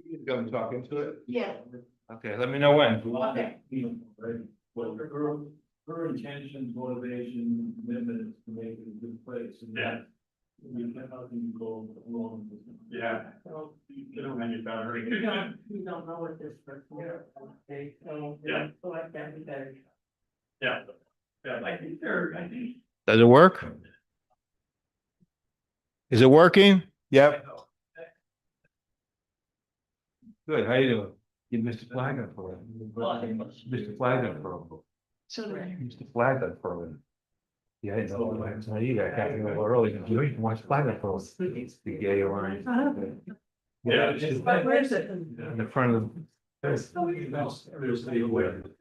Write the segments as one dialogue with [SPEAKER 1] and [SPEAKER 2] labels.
[SPEAKER 1] You go and talk into it?
[SPEAKER 2] Yeah.
[SPEAKER 1] Okay, let me know when.
[SPEAKER 2] Okay.
[SPEAKER 3] What her intentions, motivation, commitment to make it a good place. And
[SPEAKER 4] Yeah.
[SPEAKER 3] You can, how can you go along with it?
[SPEAKER 4] Yeah.
[SPEAKER 2] So,
[SPEAKER 4] You know, when you're done.
[SPEAKER 2] we don't know what this report, okay, so.
[SPEAKER 4] Yeah.
[SPEAKER 2] Like that, we better.
[SPEAKER 4] Yeah. Yeah, I think
[SPEAKER 1] Does it work? Is it working? Yep. Good, how you doing? You Mr. Flagler for it. Mr. Flagler for it.
[SPEAKER 2] So do I.
[SPEAKER 1] Mr. Flagler for it. Yeah, I didn't know that. It's not either. I got to go early. You can watch Flagler for it. The gay orange.
[SPEAKER 4] Yeah, it's just-
[SPEAKER 2] But where is it?
[SPEAKER 1] In the front of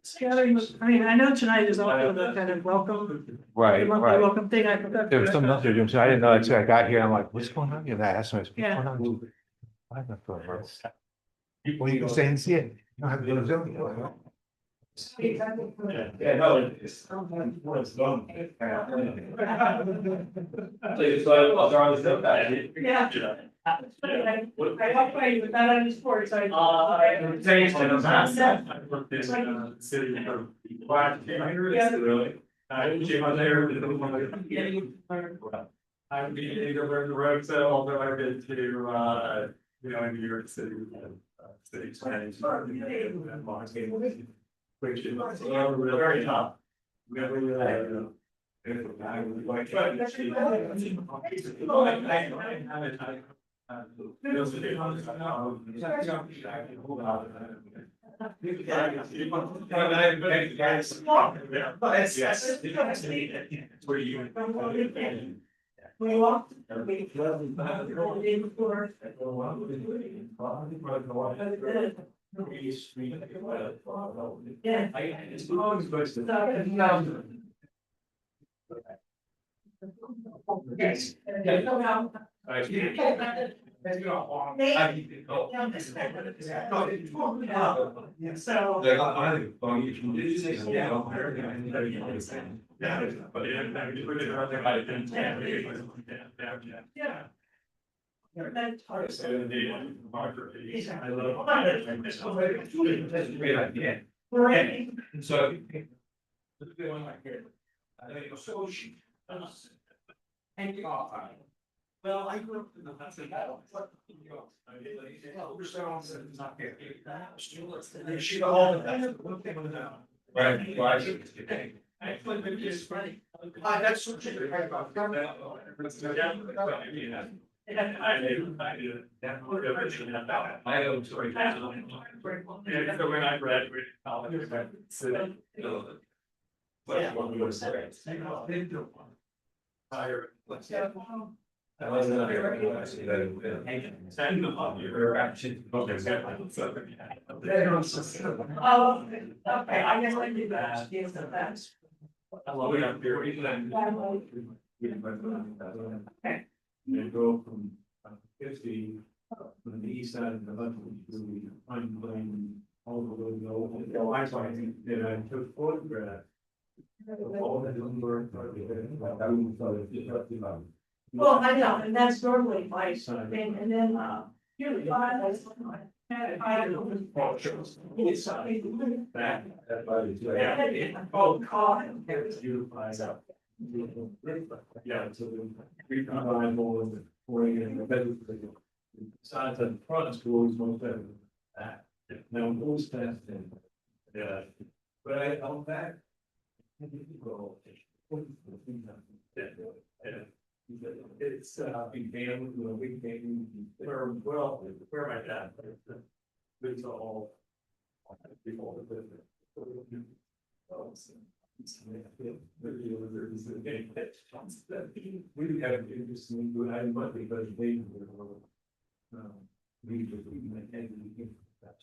[SPEAKER 2] Scattering, I mean, I know tonight is also the kind of welcome,
[SPEAKER 1] right,
[SPEAKER 2] the monthly
[SPEAKER 1] right.
[SPEAKER 2] welcome thing, I forgot.
[SPEAKER 1] There was something else they're doing, so I didn't know, so I got here, I'm like, what's going on here? And I asked him, what's
[SPEAKER 2] Yeah.
[SPEAKER 1] going on? Flagler for it. Well, you can stay and see it. You don't have to go to Zoom.
[SPEAKER 4] Yeah, no, it's. It's done.
[SPEAKER 2] Yeah. I walked by you, but not on the sports, I.
[SPEAKER 4] I've been to the road, so although I've been to, you know, New York City, city planning. Which is very tough. We have really, I would like
[SPEAKER 2] We walked. Yeah.
[SPEAKER 4] It's always supposed to.
[SPEAKER 2] Yes. So. Yeah.
[SPEAKER 4] Great idea.
[SPEAKER 2] Right.
[SPEAKER 4] So.
[SPEAKER 2] And you.
[SPEAKER 4] Well, I grew up in the Hudson Valley. Right, right.
[SPEAKER 2] It's funny.
[SPEAKER 4] That's what you're right about. I owe story. Yeah, so when I graduated college, I said, but what we were saying. Higher. I wasn't.
[SPEAKER 2] Oh, okay, I guess I did that, yes, that's.
[SPEAKER 3] You go from 50 from the east side of the country to the unplanned all the way over. I think that I took photographs of all the number.
[SPEAKER 2] Well, I know, and that's normally my thing, and then, usually I was. Oh, God.
[SPEAKER 3] Yeah, so we combine all of the pouring in the bedroom. Besides the front school is most of that. Now, those testing. Yeah, but I don't back. It's began with a big game, well, where my dad. It's all. People. We have interesting, but I might be because they. We just, that's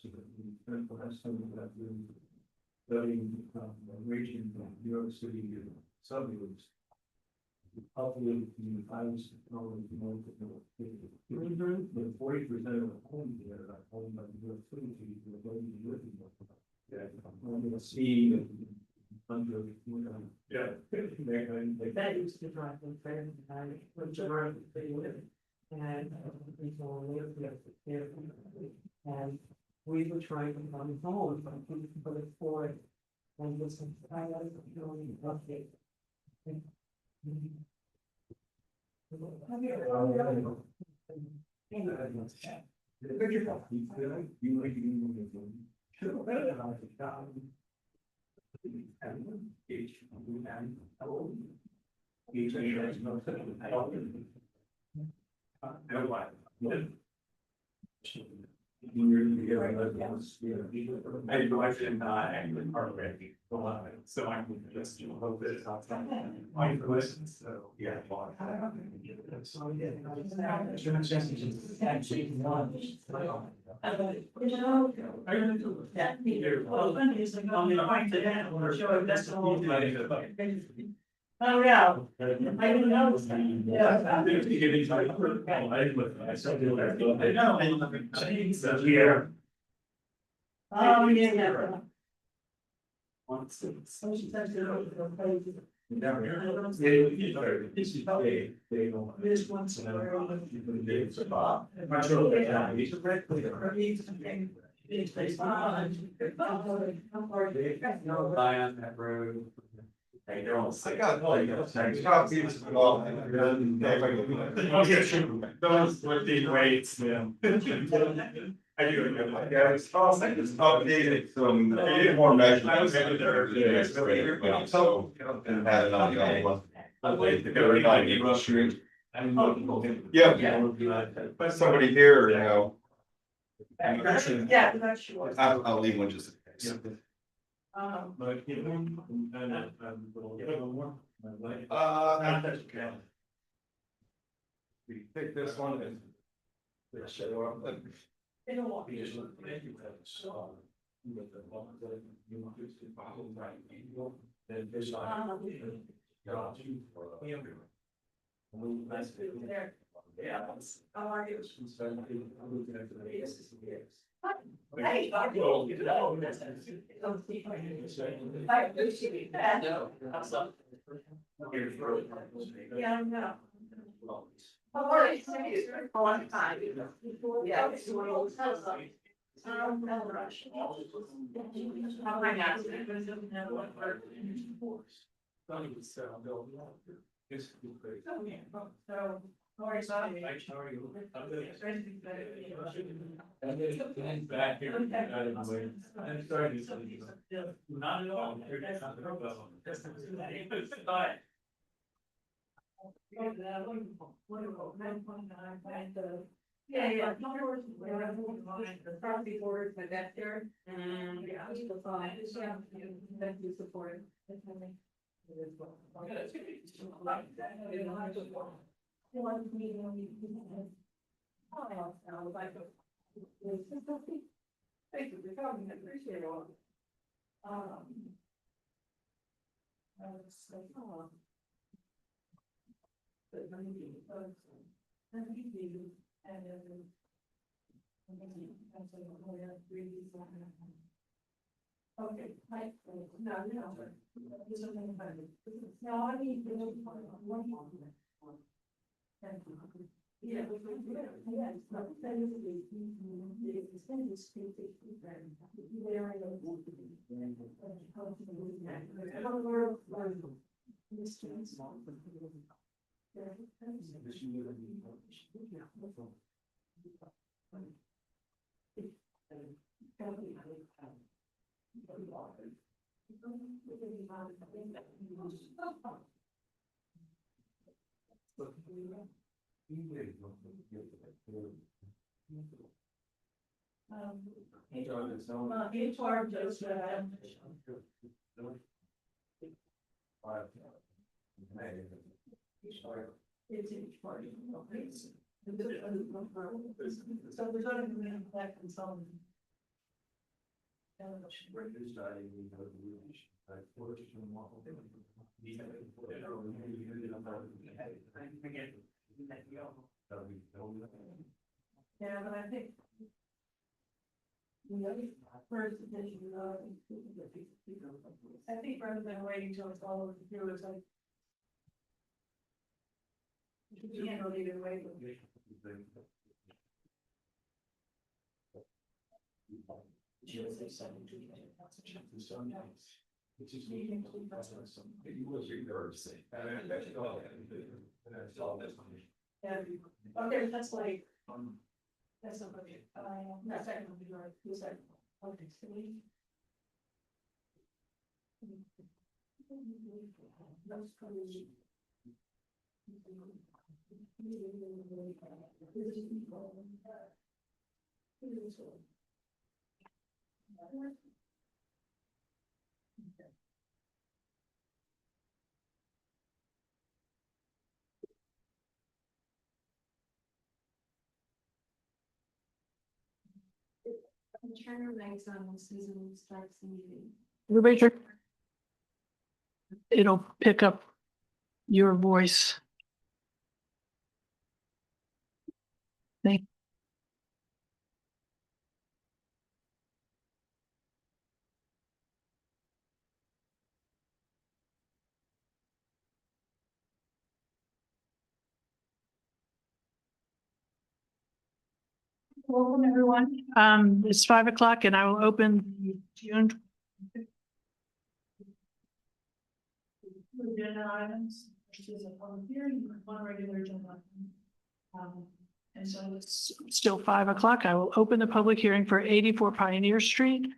[SPEAKER 3] studying, region from New York City suburbs. Hopefully, I was knowing more. But 40% of the homes there are owned by New York City. Yeah, I'm gonna see. Yeah.
[SPEAKER 2] That used to drive them fair, and I, when they live. And people live there.
[SPEAKER 5] And we were trying to come home, but we could afford. And listen, I like to go and update.
[SPEAKER 4] I do, I did not actually part of it, so I can just hope that it's not my questions, so, yeah.
[SPEAKER 2] Oh, yeah. I didn't know. Yeah.
[SPEAKER 4] Here.
[SPEAKER 2] Oh, yeah, yeah.
[SPEAKER 5] So she said to go to the place. This one's where.
[SPEAKER 4] Lie on that road.
[SPEAKER 3] I got, oh, yeah, I got these from all.
[SPEAKER 4] Those with the weights, yeah. I do.
[SPEAKER 3] Yeah, it's also just updated some, more measures.
[SPEAKER 4] I was in there.
[SPEAKER 3] Yeah, so, and had it on the other one. Yeah. But somebody here, you know,
[SPEAKER 2] Yeah, that's sure.
[SPEAKER 3] I'll leave one just in case.
[SPEAKER 4] But give them, and,
[SPEAKER 3] That's okay. We pick this one and.
[SPEAKER 2] It'll walk. There. Yeah. How are you? Hey, I will. I appreciate that. Yeah, I know. How are you? For a long time. Yeah. It's one of those houses. No rush. How am I So. Sorry, sorry.
[SPEAKER 4] back here. I'm sorry. Not at all.
[SPEAKER 2] Yeah, yeah. The property board, my back there. Yeah, I was the fine. Yeah, thank you support. Thank you for coming, I appreciate it. I was like, oh. But let me do it first. Let me do it, and then. Okay, I, no, no. No, I need to. Thank you. Yeah. Yeah, it's not. HR just, it's each party. So we're going to be back in some. Yeah, but I think. First, I think rather than waiting till it's all over through, it's like. You can't really either way.
[SPEAKER 5] Yeah, okay, that's like. That's not okay, that's not gonna be right, who's that? Okay, so we. Turn your legs on when Susan starts the meeting. Everybody turn. It'll pick up your voice. Thank. Welcome, everyone. It's 5 o'clock and I will open the June. Agenda items, which is a public hearing, one regular agenda. And so it's still 5 o'clock. I will open the public hearing for 84 Pioneer Street.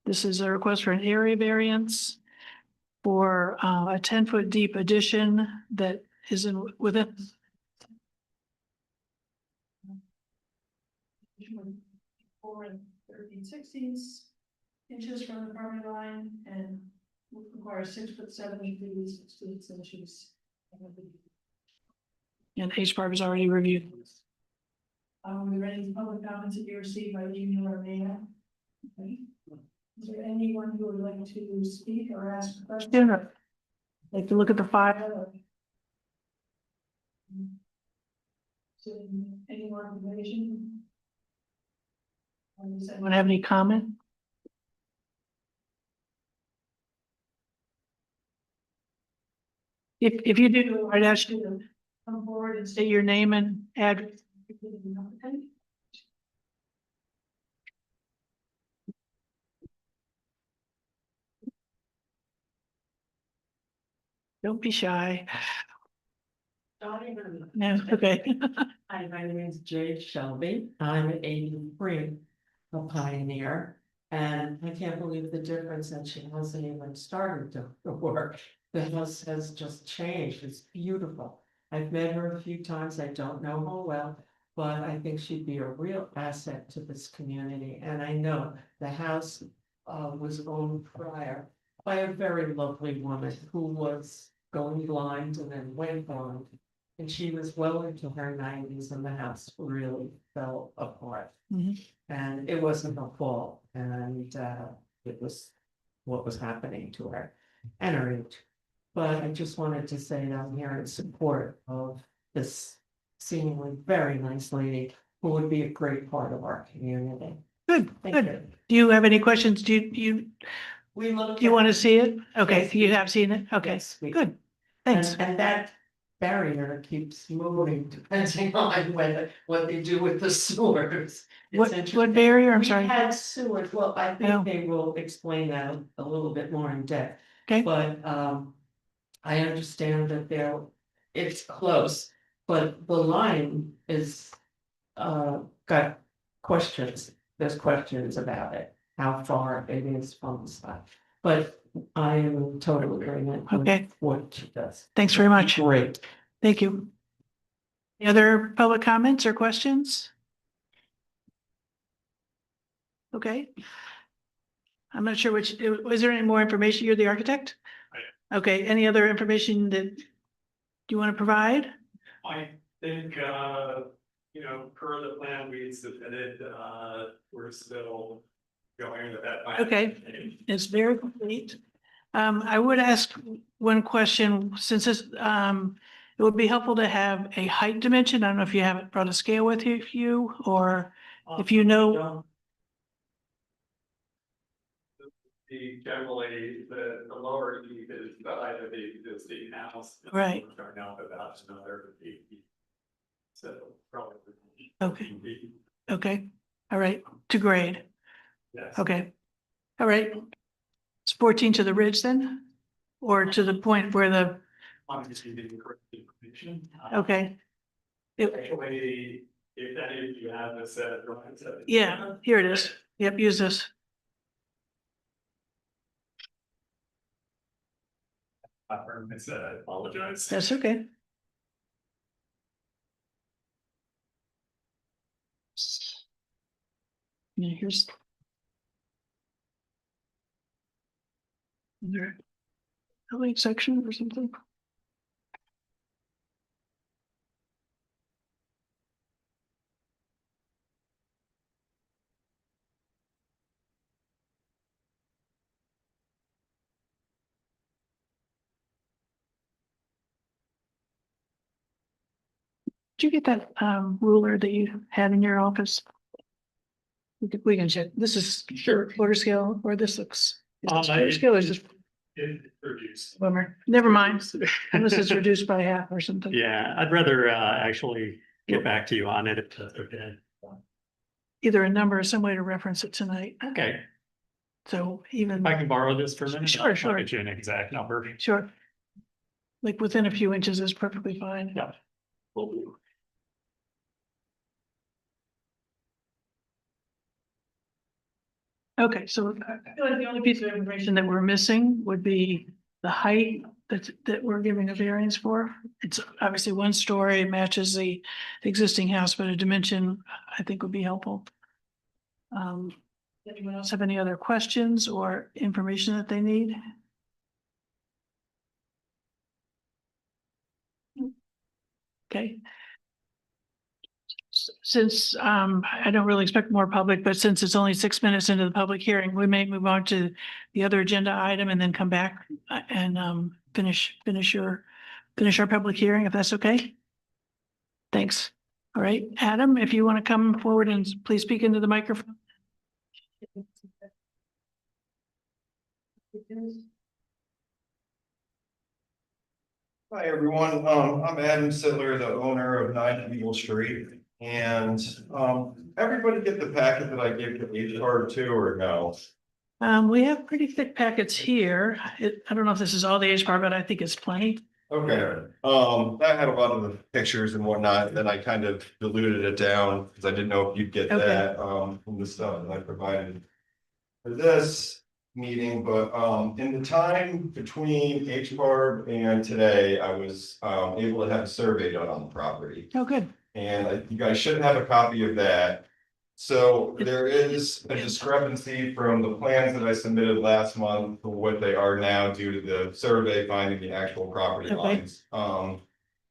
[SPEAKER 5] This is a request for an area variance for a 10-foot deep addition that is within 4 and 13/16 inches from the property line and requires 6'7" feet, 6 inches. And HBAR has already reviewed. We ready for public comments that you received by email or mail? Okay. Is there anyone who would like to speak or ask a question or like to look at the file? Or... So, any more information? Does anyone have any comment? If you do, I'd ask you to come forward and say your name and address. Don't be shy. No, okay.
[SPEAKER 6] Hi, my name is Jade Shelby. I'm 83, a Pioneer, and I can't believe the difference that she hasn't even started to work. The house has just changed. It's beautiful. I've met her a few times. I don't know her well, but I think she'd be a real asset to this community. And I know the house was owned prior by a very lovely woman who was going blind and then went blind. And she was well into her 90s and the house really fell apart.
[SPEAKER 5] Mhm.
[SPEAKER 6] And it wasn't her fault. And it was what was happening to her and her age. But I just wanted to say that I'm here in support of this seemingly very nice lady who would be a great part of our community.
[SPEAKER 5] Good,
[SPEAKER 6] Thank
[SPEAKER 5] good.
[SPEAKER 6] you.
[SPEAKER 5] Do you have any questions? Do you
[SPEAKER 6] We look.
[SPEAKER 5] want to see it? Okay,
[SPEAKER 6] Yes,
[SPEAKER 5] you have seen it? Okay,
[SPEAKER 6] Yes, we-
[SPEAKER 5] good. Thanks.
[SPEAKER 6] And that barrier keeps moving depending on what they do with the sewers. It's
[SPEAKER 5] What
[SPEAKER 6] interesting.
[SPEAKER 5] barrier? I'm
[SPEAKER 6] We
[SPEAKER 5] sorry.
[SPEAKER 6] had sewers, well, I
[SPEAKER 5] Oh.
[SPEAKER 6] think they will explain that a little bit more in depth.
[SPEAKER 5] Okay.
[SPEAKER 6] But I understand that it's close, but the line is got questions. There's questions about it, how far it is from the spot. But I am in total agreement with
[SPEAKER 5] Okay.
[SPEAKER 6] what she does.
[SPEAKER 5] Thanks very much.
[SPEAKER 6] Great.
[SPEAKER 5] Thank you. Any other public comments or questions? Okay. I'm not sure which, is there any more information? You're the architect? Okay, any other information that you want to provide?
[SPEAKER 4] I think, per the plan we submitted, we're still going with that. plan.
[SPEAKER 5] Okay. It's very complete. I would ask one question, since this, it would be helpful to have a height dimension. I don't know if you haven't brought a scale with you or if you know.
[SPEAKER 4] Generally, the lower E is the height of the existing house.
[SPEAKER 5] Right.
[SPEAKER 4] We're starting out about another 8 feet. So probably.
[SPEAKER 5] Okay. Okay, all right, to grade.
[SPEAKER 4] Yes.
[SPEAKER 5] Okay. All right. It's 14 to the ridge then? Or to the point where the,
[SPEAKER 4] I'm just giving you correct information.
[SPEAKER 5] okay. It-
[SPEAKER 4] Actually, if that is, you have this set of drawings.
[SPEAKER 5] Yeah, here it is. Yep, use this.
[SPEAKER 4] I said, I apologize.
[SPEAKER 5] That's okay. Yeah, here's. Is there a link section or something? Did you get that ruler that you had in your office? We can check. This is
[SPEAKER 4] Sure.
[SPEAKER 5] quarter scale, or this looks. Is this quarter
[SPEAKER 4] it-
[SPEAKER 5] scale is just
[SPEAKER 4] It reduced.
[SPEAKER 5] bummer. Never mind. Unless it's reduced by half or something.
[SPEAKER 4] Yeah, I'd rather actually get back to you on it if that's okay.
[SPEAKER 5] Either a number or some way to reference it tonight.
[SPEAKER 4] Okay,
[SPEAKER 5] So even,
[SPEAKER 4] if I can borrow this for a minute.
[SPEAKER 5] Sure,
[SPEAKER 4] I'll
[SPEAKER 5] sure.
[SPEAKER 4] get you an exact number.
[SPEAKER 5] sure. Like within a few inches is perfectly fine.
[SPEAKER 4] Yeah. Will do.
[SPEAKER 5] Okay, so I feel like the only piece of information that we're missing would be the height that we're giving a variance for. It's obviously 1 story, it matches the existing house, but a dimension I think would be helpful. Anyone else have any other questions or information that they need? Okay. Since I don't really expect more public, but since it's only 6 minutes into the public hearing, we may move on to the other agenda item and then come back and finish our public hearing, if that's okay. Thanks. All right, Adam, if you want to come forward and please speak into the microphone.
[SPEAKER 7] Hi, everyone. I'm Adam Sittler, the owner of 9 Eagle Street. And everybody get the packet that I gave to HR too, or no?
[SPEAKER 5] We have pretty thick packets here. I don't know if this is all the HBAR, but I think it's plenty.
[SPEAKER 7] Okay, that had a lot of the pictures and whatnot, then I kind of diluted it down because I didn't know if you'd get
[SPEAKER 5] Okay.
[SPEAKER 7] that from the stuff that I provided for this meeting, but in the time between HBAR and today, I was able to have a survey done on the property.
[SPEAKER 5] Oh, good.
[SPEAKER 7] And you guys should have a copy of that. So there is a discrepancy from the plans that I submitted last month to what they are now due to the survey finding the actual property
[SPEAKER 5] Okay.
[SPEAKER 7] lines.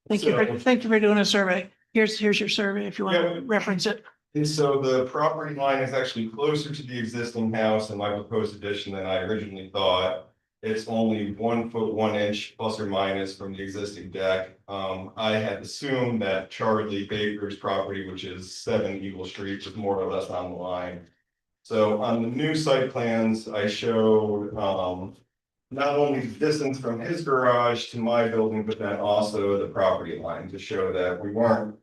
[SPEAKER 5] Thank you for doing a survey. Here's your survey if you want
[SPEAKER 7] Yeah.
[SPEAKER 5] to reference it.
[SPEAKER 7] And so the property line is actually closer to the existing house in my proposed addition than I originally thought. It's only 1 foot 1 inch plus or minus from the existing deck. I had assumed that Charlie Baker's property, which is 7 Eagle Street, was more or less on the line. So on the new site plans, I showed not only the distance from his garage to my building, but then also the property line to show that we weren't,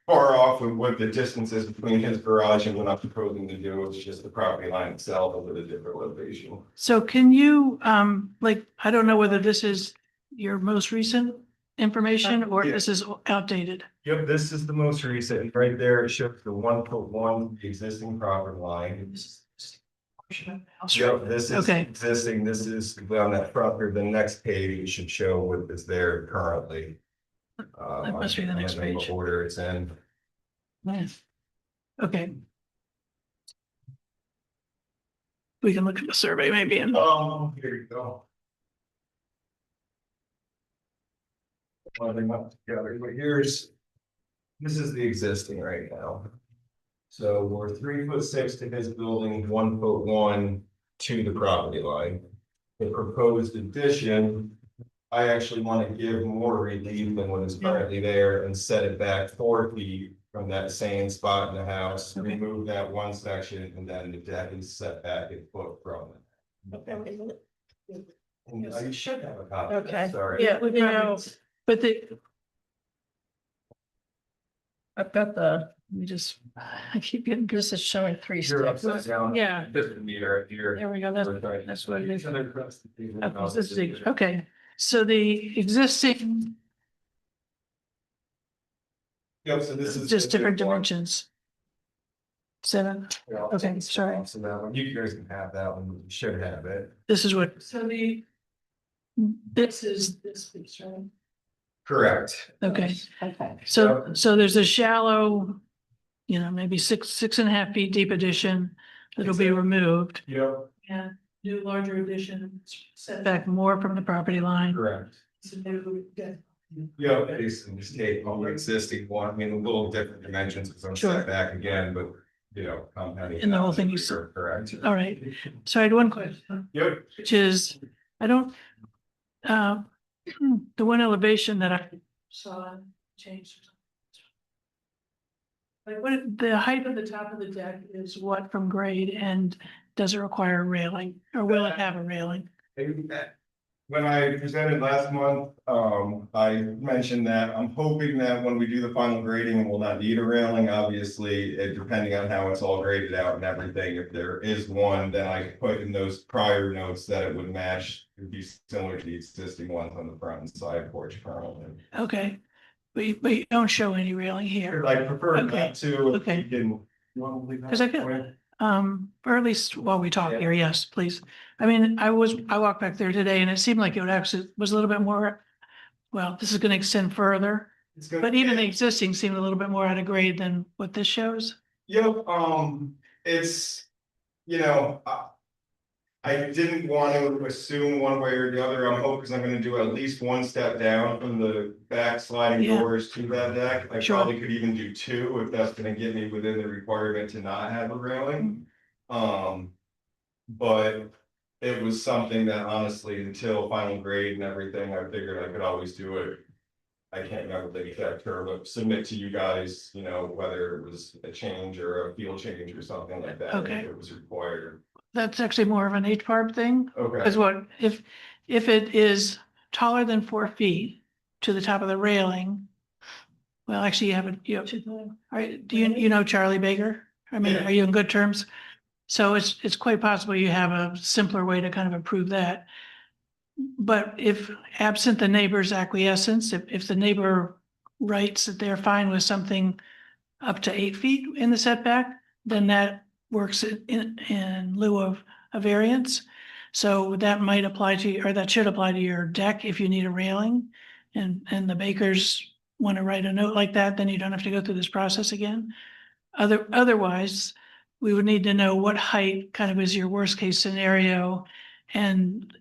[SPEAKER 7] far off with what the distance is between his garage and what I'm proposing to do. It's just the property line itself with a different location.
[SPEAKER 5] So can you, I don't know whether this is your most recent information or
[SPEAKER 7] Yeah.
[SPEAKER 5] this is outdated.
[SPEAKER 7] Yep, this is the most recent. Right there, it shows the 1 foot 1, the existing property line. Yep, this is
[SPEAKER 5] Okay.
[SPEAKER 7] existing. This is on that front or the next page, it should show what is there currently.
[SPEAKER 5] That must be the next
[SPEAKER 7] I don't know what
[SPEAKER 5] page.
[SPEAKER 7] order it's in.
[SPEAKER 5] Yes. Okay. We can look at the survey maybe and,
[SPEAKER 7] Here you go. Lining up together, but this is the existing right now. So we're 3'6" to his building, 1 foot 1 to the property line. The proposed addition, I actually want to give more relief than what is currently there and set it back 4 feet from that same spot in the house.
[SPEAKER 5] Okay.
[SPEAKER 7] Remove that one section and then the deck is set back a foot from it. And you should have a copy. of that,
[SPEAKER 6] Okay.
[SPEAKER 7] Sorry.
[SPEAKER 5] yeah, but
[SPEAKER 6] I've got the
[SPEAKER 5] Let me just, I keep getting,
[SPEAKER 6] This is showing three
[SPEAKER 1] You're
[SPEAKER 6] steps.
[SPEAKER 1] upside down.
[SPEAKER 5] yeah,
[SPEAKER 1] Just a meter here.
[SPEAKER 5] there we go. That's what it is.
[SPEAKER 1] Okay,
[SPEAKER 5] This is the- Okay, so the existing,
[SPEAKER 7] Yep, so this is.
[SPEAKER 5] just different dimensions. 7, okay, sorry.
[SPEAKER 1] So that one, you guys can have that one, you should have it.
[SPEAKER 5] This is what, so this is this piece, right?
[SPEAKER 7] Correct.
[SPEAKER 5] Okay,
[SPEAKER 6] Okay.
[SPEAKER 5] so there's a shallow, maybe 6.5 feet deep addition that'll be removed.
[SPEAKER 7] Yep,
[SPEAKER 5] And new larger addition set back more from the property line.
[SPEAKER 7] correct. Yeah, it's in the state of the existing one, I mean, a little different dimensions, because I'm
[SPEAKER 5] Sure.
[SPEAKER 7] set back again, but, compounding.
[SPEAKER 5] And the whole thing
[SPEAKER 7] you
[SPEAKER 5] is-
[SPEAKER 7] correct.
[SPEAKER 5] All right, so I had one question,
[SPEAKER 7] Yep,
[SPEAKER 5] which is, I don't, the one elevation that I saw changed. Like what, the height of the top of the deck is what from grade, and does it require a railing, or will it have a railing?
[SPEAKER 7] when I presented last month, I mentioned that I'm hoping that when we do the final grading, we'll not need a railing, obviously, depending on how it's all graded out and everything. If there is one, then I put in those prior notes that it would match, it'd be similar to the existing ones on the front and side porch currently.
[SPEAKER 5] Okay, but you don't show any railing here,
[SPEAKER 7] I prefer
[SPEAKER 5] Okay.
[SPEAKER 7] not to, if
[SPEAKER 5] Okay.
[SPEAKER 7] you can. You wanna leave that?
[SPEAKER 5] because I feel, or at least while we talk here, yes, please. I mean, I walked back there today and it seemed like it would actually was a little bit more, well, this is gonna extend further,
[SPEAKER 7] It's gonna-
[SPEAKER 5] but even the existing seemed a little bit more out of grade than what this shows.
[SPEAKER 7] Yep, it's, I didn't want to assume one way or the other. I'm hoping, because I'm gonna do at least one step down from the back sliding
[SPEAKER 5] Yeah.
[SPEAKER 7] doors to that deck. I
[SPEAKER 5] Sure.
[SPEAKER 7] probably could even do 2 if that's gonna get me within the requirement to not have a railing. But it was something that honestly, until final grade and everything, I figured I could always do it. I can't remember the exact term, but submit to you guys, whether it was a change or a field change or something like that.
[SPEAKER 5] Okay.
[SPEAKER 7] If it was required.
[SPEAKER 5] That's actually more of an HPARB thing,
[SPEAKER 7] Okay,
[SPEAKER 5] because what, if it is taller than 4 feet to the top of the railing. Well, actually, all right, do you know Charlie Baker? I mean,
[SPEAKER 7] Yeah.
[SPEAKER 5] are you in good terms? So it's quite possible you have a simpler way to kind of improve that. But if absent the neighbor's acquiescence, if the neighbor writes that they're fine with something up to 8 feet in the setback, then that works in lieu of a variance. So that might apply to, or that should apply to your deck if you need a railing. And the Bakers want to write a note like that, then you don't have to go through this process again. Otherwise, we would need to know what height kind of is your worst case scenario, and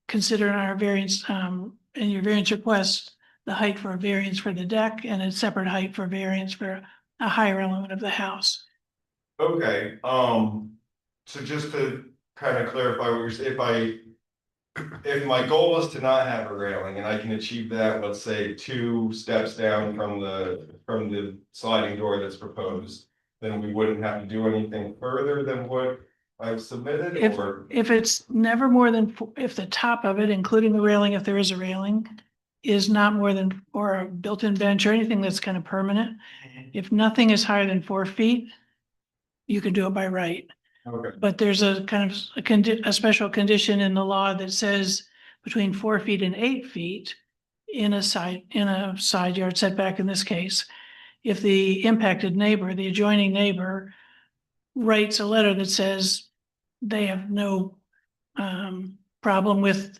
[SPEAKER 5] consider our variance, in your variance request, the height for a variance for the deck and a separate height for variance for a higher element of the house.
[SPEAKER 7] okay, so just to kind of clarify what you're saying, if my goal is to not have a railing and I can achieve that, let's say 2 steps down from the sliding door that's proposed, then we wouldn't have to do anything further than what I've submitted, or?
[SPEAKER 5] If it's never more than, if the top of it, including the railing, if there is a railing, is not more than, or a built-in bench or anything that's kind of permanent, if nothing is higher than 4 feet, you can do it by right.
[SPEAKER 7] Okay,
[SPEAKER 5] But there's a kind of a special condition in the law that says between 4 feet and 8 feet in a side yard setback in this case, if the impacted neighbor, the adjoining neighbor, writes a letter that says they have no problem with,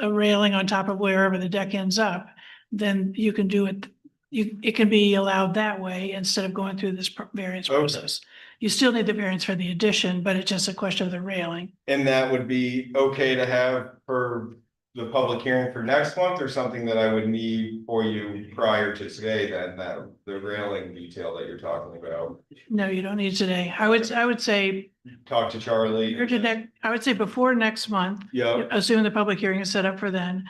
[SPEAKER 5] a railing on top of wherever the deck ends up, then you can do it. It can be allowed that way instead of going through this variance
[SPEAKER 7] Okay.
[SPEAKER 5] process. You still need the variance for the addition, but it's just a question of the railing.
[SPEAKER 7] and that would be okay to have for the public hearing for next month, or something that I would need for you prior to today, then, that the railing detail that you're talking about?
[SPEAKER 5] No, you don't need today. I would say,
[SPEAKER 7] Talk to Charlie.
[SPEAKER 5] I would say before next month,
[SPEAKER 7] Yeah,
[SPEAKER 5] assuming the public hearing is set up for then,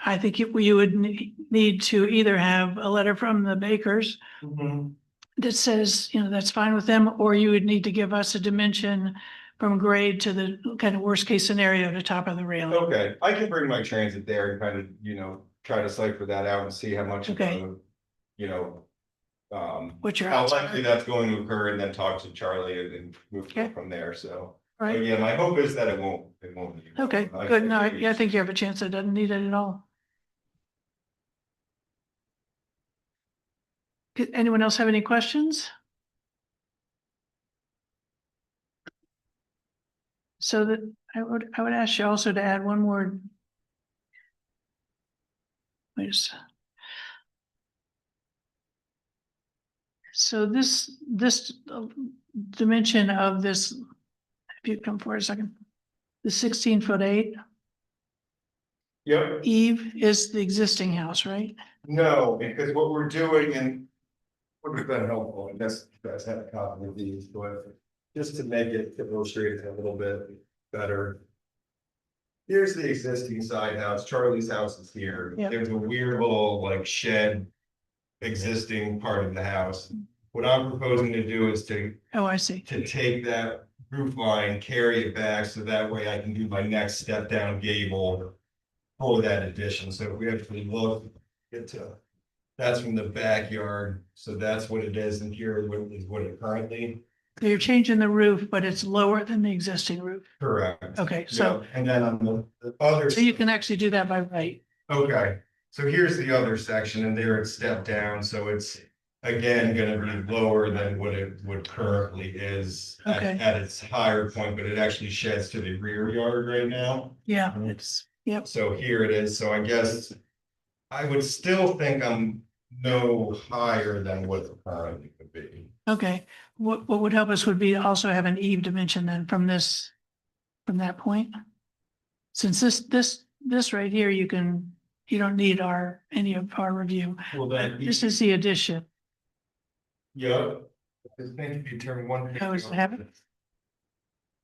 [SPEAKER 5] I think you would need to either have a letter from the Bakers
[SPEAKER 7] mhm.
[SPEAKER 5] that says, that's fine with them, or you would need to give us a dimension from grade to the kind of worst case scenario to top of the railing.
[SPEAKER 7] Okay, I can bring my transit there and kind of, try to cipher that out and see how much of
[SPEAKER 5] Okay.
[SPEAKER 7] a,
[SPEAKER 5] What you're
[SPEAKER 7] how
[SPEAKER 5] asking.
[SPEAKER 7] likely that's going to occur, and then talk to Charlie and move
[SPEAKER 5] Okay.
[SPEAKER 7] from there, so.
[SPEAKER 5] Right,
[SPEAKER 7] But yeah, my hope is that it won't. Need
[SPEAKER 5] okay,
[SPEAKER 7] I-
[SPEAKER 5] good, no, yeah, I think you have a chance, it doesn't need it at all. Anyone else have any questions? So that, I would ask you also to add one more. Wait a sec. So this dimension of this, if you come for a second, the 16'8"
[SPEAKER 7] Yep,
[SPEAKER 5] eve is the existing house, right?
[SPEAKER 7] no, because what we're doing and would have been helpful, I guess you guys had a copy of these, but just to make it illustrate it a little bit better. Here's the existing side house, Charlie's house is here.
[SPEAKER 5] Yep.
[SPEAKER 7] There's a weird little like shed existing part of the house. What I'm proposing to do is to
[SPEAKER 5] Oh, I see.
[SPEAKER 7] take that roof line, carry it back, so that way I can do my next step down gable for that addition. So if we actually look into, that's from the backyard, so that's what it is, and here is what it currently.
[SPEAKER 5] So you're changing the roof, but it's lower than the existing roof.
[SPEAKER 7] Correct.
[SPEAKER 5] Okay, so,
[SPEAKER 7] Yeah, and then on the other.
[SPEAKER 5] so you can actually do that by right.
[SPEAKER 7] Okay, so here's the other section, and there it's stepped down, so it's again gonna be lower than what it would currently is
[SPEAKER 5] Okay.
[SPEAKER 7] at its higher point, but it actually sheds to the rear yard right now.
[SPEAKER 5] Yeah, it's, yep,
[SPEAKER 7] So here it is, so I guess I would still think I'm no higher than what it currently would be.
[SPEAKER 5] okay. What would help us would be to also have an eve dimension then from this, from that point. Since this right here, you don't need any of our review.
[SPEAKER 7] Well, then.
[SPEAKER 5] This is the addition.
[SPEAKER 7] Yeah. I think if you turn one.
[SPEAKER 5] Oh, is it happening?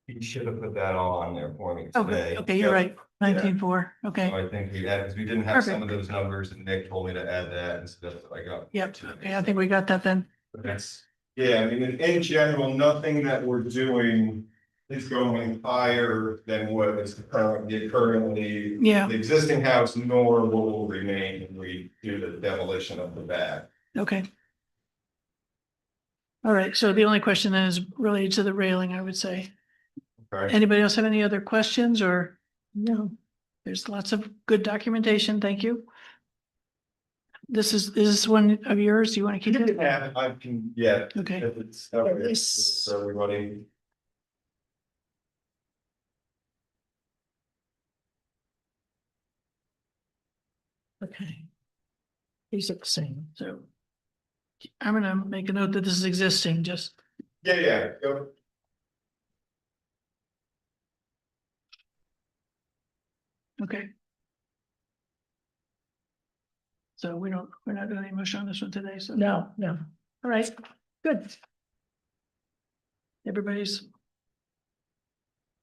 [SPEAKER 7] He should have put that all on there for me
[SPEAKER 5] Okay,
[SPEAKER 7] today.
[SPEAKER 5] okay, you're
[SPEAKER 7] Yep.
[SPEAKER 5] right. 19.4, okay.
[SPEAKER 7] So I think we had, because we didn't have some of
[SPEAKER 5] Perfect.
[SPEAKER 7] those numbers, and Nick told me to add that, and so that's what I got.
[SPEAKER 5] Yep, okay, I think we got that then.
[SPEAKER 7] But that's, yeah, I mean, in general, nothing that we're doing is going higher than what is currently.
[SPEAKER 5] Yeah.
[SPEAKER 7] The existing house, nor what will remain when we do the demolition of the back.
[SPEAKER 5] Okay. All right, so the only question then is related to the railing, I would say.
[SPEAKER 7] Okay.
[SPEAKER 5] Anybody else have any other questions or? No. There's lots of good documentation, thank you. Is this one of yours? Do you want to keep it?
[SPEAKER 7] Yeah, I can, yeah.
[SPEAKER 5] Okay,
[SPEAKER 7] If it's, okay,
[SPEAKER 5] This-
[SPEAKER 7] for everybody.
[SPEAKER 5] okay. These are the same, so. I'm gonna make a note that this is existing, just,
[SPEAKER 7] Yeah, go.
[SPEAKER 5] okay. So we're not doing any motion on this one today, so. No. All right, good. Everybody's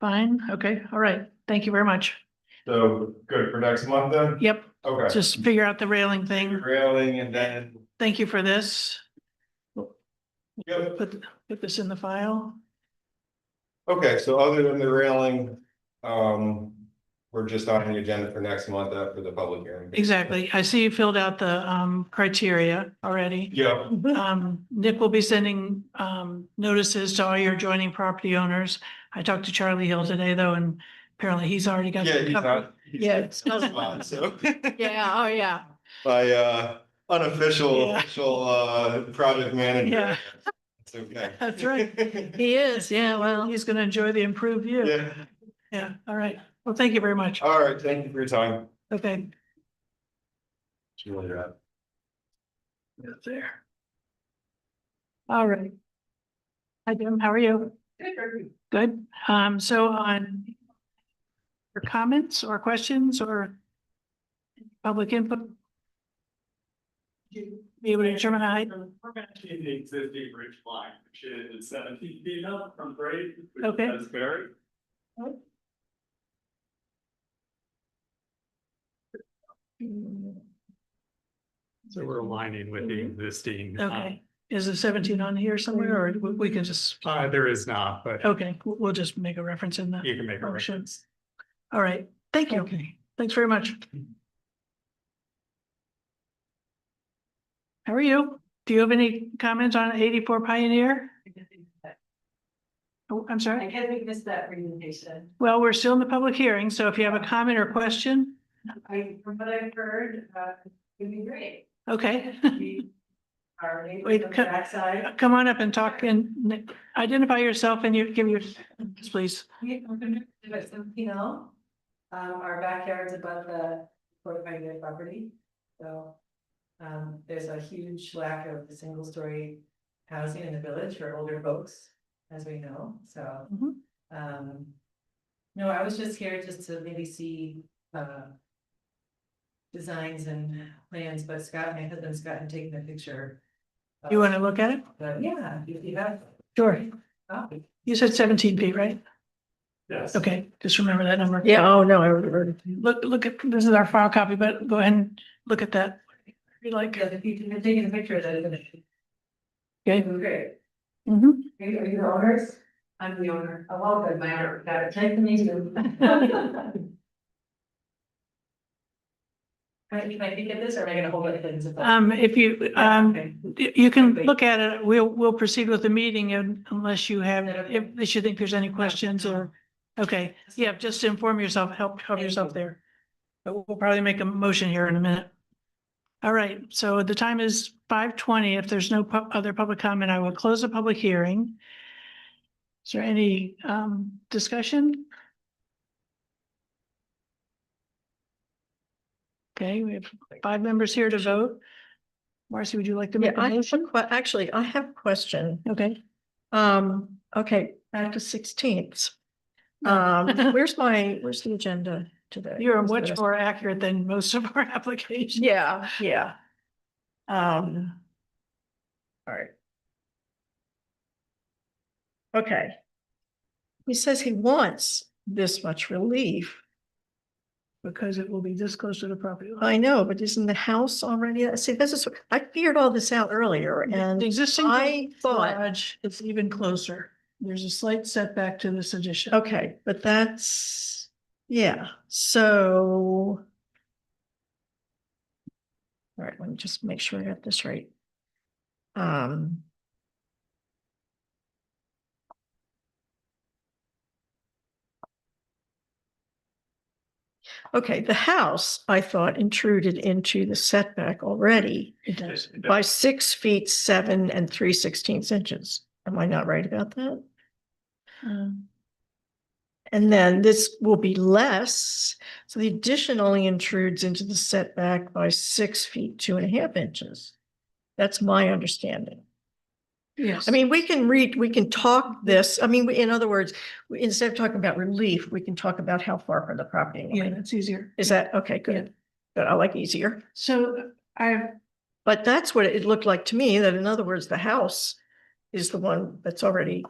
[SPEAKER 5] fine, okay, all right, thank you very much.
[SPEAKER 7] So good for next month then?
[SPEAKER 5] Yep,
[SPEAKER 7] Okay.
[SPEAKER 5] just figure out the railing thing.
[SPEAKER 7] Railing and then,
[SPEAKER 5] Thank you for this.
[SPEAKER 7] yep,
[SPEAKER 5] Put this in the file.
[SPEAKER 7] okay, so other than the railing, we're just on the agenda for next month after the public hearing.
[SPEAKER 5] Exactly. I see you filled out the criteria already.
[SPEAKER 7] Yeah,
[SPEAKER 5] Nick will be sending notices to all your adjoining property owners. I talked to Charlie Hill today, though, and apparently he's already got.
[SPEAKER 7] yeah, he's not.
[SPEAKER 5] Yeah.
[SPEAKER 7] It's not, so.
[SPEAKER 5] Yeah, oh, yeah.
[SPEAKER 7] My unofficial,
[SPEAKER 5] Yeah.
[SPEAKER 7] official project manager.
[SPEAKER 5] Yeah.
[SPEAKER 7] It's okay.
[SPEAKER 5] That's right. He is, yeah, well, he's gonna enjoy the improved view.
[SPEAKER 7] Yeah,
[SPEAKER 5] Yeah, all right. Well, thank you very much.
[SPEAKER 7] all right, thank you for your time.
[SPEAKER 5] Okay.
[SPEAKER 7] Julia.
[SPEAKER 5] There. All right. Hi, Jim, how are you? Good. So on for comments or questions or public input? Be able to determine height?
[SPEAKER 4] We're matching the existing ridge line, which is 17 feet up from grade. which
[SPEAKER 5] Okay.
[SPEAKER 4] That's very. So we're aligning with the existing.
[SPEAKER 5] Okay, is the 17 on here somewhere or we can just,
[SPEAKER 4] There is not, but
[SPEAKER 5] okay, we'll just make a reference in the
[SPEAKER 4] you can make a
[SPEAKER 5] motion.
[SPEAKER 4] reference.
[SPEAKER 5] All right, thank you. Thanks very much. How are you? do you have any comments on 84 Pioneer? Oh, I'm sorry.
[SPEAKER 6] guess we missed that presentation.
[SPEAKER 5] Well, we're still in the public hearing, so if you have a comment or question,
[SPEAKER 6] From what I've heard, it'd be great.
[SPEAKER 5] okay.
[SPEAKER 6] Our neighbors
[SPEAKER 5] Wait,
[SPEAKER 6] on the backside.
[SPEAKER 5] Come on up and talk and identify yourself and you give your, please.
[SPEAKER 6] Our backyard's above the Pioneer property, so. There's a huge lack of single-story housing in the village for older folks, as we know, so.
[SPEAKER 5] Mhm.
[SPEAKER 6] No, I was just here just to maybe see, designs and plans, but Scott, my husband Scott, had taken a picture.
[SPEAKER 5] You want to look at it?
[SPEAKER 6] But yeah, if you have.
[SPEAKER 5] Sure.
[SPEAKER 6] Oh,
[SPEAKER 5] You said 17 feet, right?
[SPEAKER 4] Yes.
[SPEAKER 5] Okay, just remember that number.
[SPEAKER 6] Yeah, oh, no, I already heard it.
[SPEAKER 5] Look at, this is our file copy, but go ahead and look at that. If you like.
[SPEAKER 6] Yeah, if you're taking a picture of that, isn't it?
[SPEAKER 5] Okay.
[SPEAKER 6] Great.
[SPEAKER 5] Mhm.
[SPEAKER 6] Are you the owners? I'm the owner. Oh, well, good, my owner. Got it. Nice to meet you. Can I peek at this or am I gonna hold it?
[SPEAKER 5] If you,
[SPEAKER 6] Okay.
[SPEAKER 5] you can look at it. We'll proceed with the meeting unless you have, if you think there's any questions or, okay, yeah, just inform yourself, help yourself there. But we'll probably make a motion here in a minute. All right, so the time is 5:20. If there's no other public comment, I will close the public hearing. Is there any discussion? Okay, we have 5 members here to vote. Marcy, would you like to
[SPEAKER 8] Yeah,
[SPEAKER 5] make a
[SPEAKER 8] I have
[SPEAKER 5] motion?
[SPEAKER 8] actually, I have a question.
[SPEAKER 5] Okay.
[SPEAKER 8] Okay, back to 16th. Where's the agenda today?
[SPEAKER 5] You're
[SPEAKER 8] Where's the
[SPEAKER 5] much
[SPEAKER 8] rest-
[SPEAKER 5] more accurate than most of our applications.
[SPEAKER 8] Yeah, yeah. All right. Okay. He says he wants this much relief.
[SPEAKER 5] Because it will be this close to the property line.
[SPEAKER 8] I know, but isn't the house already? See, this is, I figured all this out earlier
[SPEAKER 5] The
[SPEAKER 8] and
[SPEAKER 5] existing
[SPEAKER 8] I thought,
[SPEAKER 5] garage is even closer. There's a slight setback to this addition.
[SPEAKER 8] okay, but that's, yeah, so. All right, let me just make sure I got this right. Okay, the house, I thought, intruded into the setback already
[SPEAKER 5] It does.
[SPEAKER 8] by 6 feet 7 3/16 inches. Am I not right about that?
[SPEAKER 5] Um,
[SPEAKER 8] And then this will be less, so the addition only intrudes into the setback by 6 feet 2.5 inches. That's my understanding.
[SPEAKER 5] Yes.
[SPEAKER 8] I mean, we can talk this, I mean, in other words, instead of talking about relief, we can talk about how far from the property
[SPEAKER 5] Yeah,
[SPEAKER 8] line.
[SPEAKER 5] that's easier.
[SPEAKER 8] Is that, okay, good. Good, I like easier.
[SPEAKER 5] So
[SPEAKER 8] But that's what it looked like to me, that in other words, the house is the one that's already